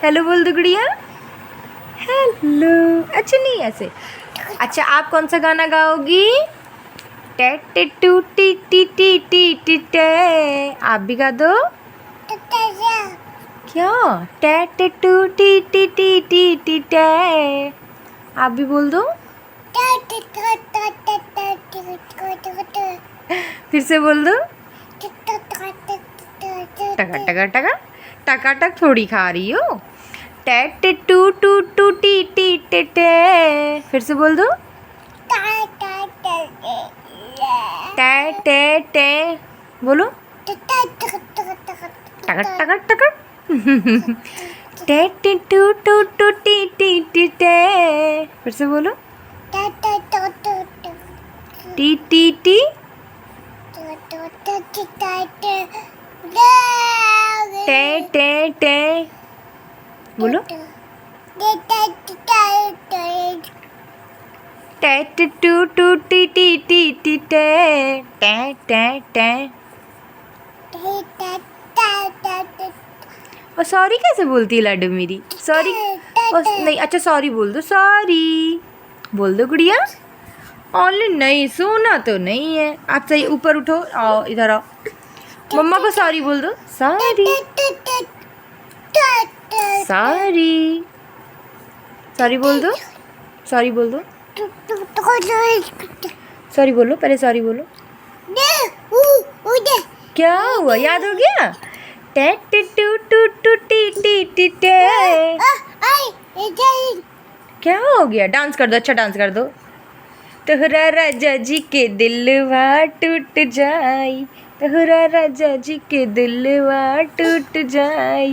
Hello बोल दो गुड़िया। हेलो। अच्छा नहीं ऐसे। अच्छा आप कौन सा गाना गाओगी? टेट टू टी टी टी टी टी टे। आप भी गा दो। क्या? टेट टू टी टी टी टी टी टे। आप भी बोल दो। फिर से बोल दो। टका टका टका टका टक थोड़ी खा रही हो। टेट टू टू टू टी टी टे टे। फिर से बोल दो। टे टे टे बोलो। टका टका टका टेट टू टू टू टी टी टी टे। फिर से बोलो। टी टी टी टे टे टे बोलो। टेट टू टू टी टी टी टी टे टे टे टे। और सॉरी कैसे बोलती है लाडू मेरी? सॉरी नहीं। अच्छा सॉरी बोल दो। सॉरी बोल दो गुड़िया। ओनली नहीं सोना तो नहीं है। आप सही ऊपर उठो। आओ इधर आओ। मम्मा को सॉरी बोल दो। सॉरी सॉरी सॉरी बोल दो। सॉरी बोल दो। सॉरी बोलो पहले। सॉरी बोलो। क्या हुआ? याद हो गया? टेट टू टू टू टी टी टी टे। क्या हो गया? डांस कर दो। अच्छा डांस कर दो। तोहरा राजा जी के दिलवा टूट जाई। तोहरा राजा जी के दिलवा टूट जाई।